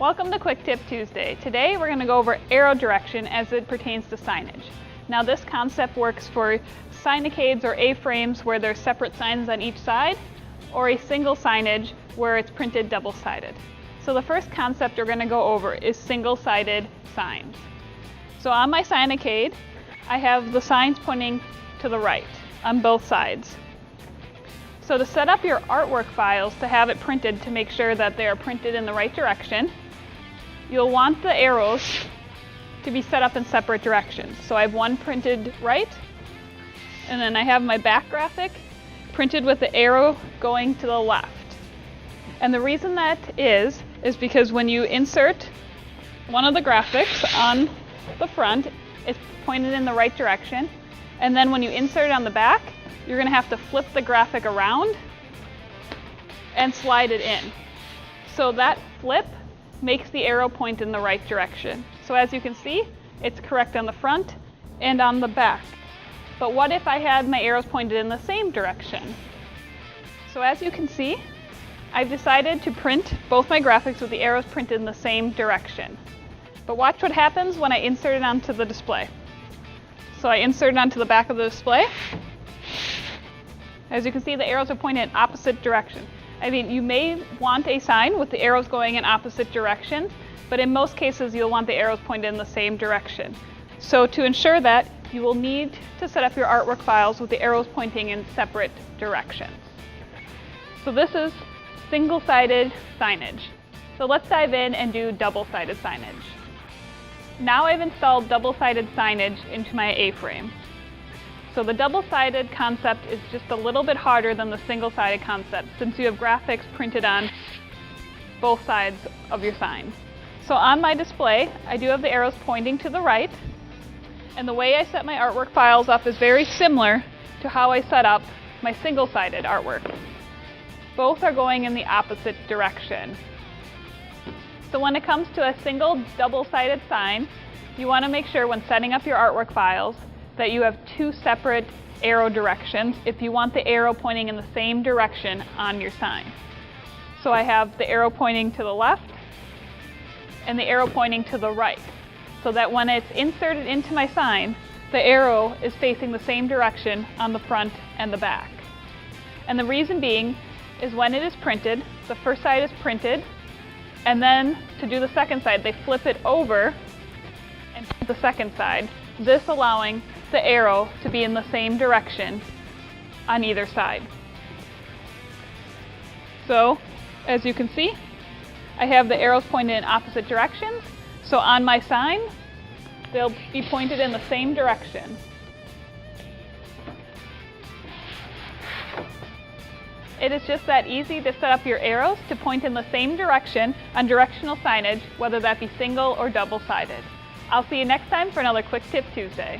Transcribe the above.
Welcome to Quick Tip Tuesday. Today we're going to go over arrow direction as it pertains to signage. Now this concept works for signacades or A-frames where there's separate signs on each side, or a single signage where it's printed double-sided. So the first concept we're going to go over is single-sided signs. So on my signacade, I have the signs pointing to the right on both sides. So to set up your artwork files to have it printed to make sure that they are printed in the right direction, you'll want the arrows to be set up in separate directions. So I have one printed right, and then I have my back graphic printed with the arrow going to the left. And the reason that is because when you insert one of the graphics on the front, it's pointed in the right direction, and then when you insert it on the back, you're going to have to flip the graphic around and slide it in. So that flip makes the arrow point in the right direction. So as you can see, it's correct on the front and on the back. But what if I had my arrows pointed in the same direction? So as you can see, I've decided to print both my graphics with the arrows printed in the same direction. But watch what happens when I insert it onto the display. So I insert it onto the back of the display. As you can see, the arrows are pointed in opposite directions. I mean, you may want a sign with the arrows going in opposite directions, but in most cases you'll want the arrows pointed in the same direction. So to ensure that, you will need to set up your artwork files with the arrows pointing in separate directions. So this is single-sided signage. So let's dive in and do double-sided signage. Now I've installed double-sided signage into my A-frame. So the double-sided concept is just a little bit harder than the single-sided concept since you have graphics printed on both sides of your sign. So on my display, I do have the arrows pointing to the right, and the way I set my artwork files up is very similar to how I set up my single-sided artwork. Both are going in the opposite direction. So when it comes to a single double-sided sign, you want to make sure when setting up your artwork files that you have two separate arrow directions if you want the arrow pointing in the same direction on your sign. So I have the arrow pointing to the left and the arrow pointing to the right, so that when it's inserted into my sign, the arrow is facing the same direction on the front and the back. And the reason being is when it is printed, the first side is printed, and then to do the second side, they flip it over and print the second side, this allowing the arrow to be in the same direction on either side. So, as you can see, I have the arrows pointed in opposite directions, so on my sign, they'll be pointed in the same direction. It is just that easy to set up your arrows to point in the same direction on directional signage, whether that be single or double-sided. I'll see you next time for another Quick Tip Tuesday.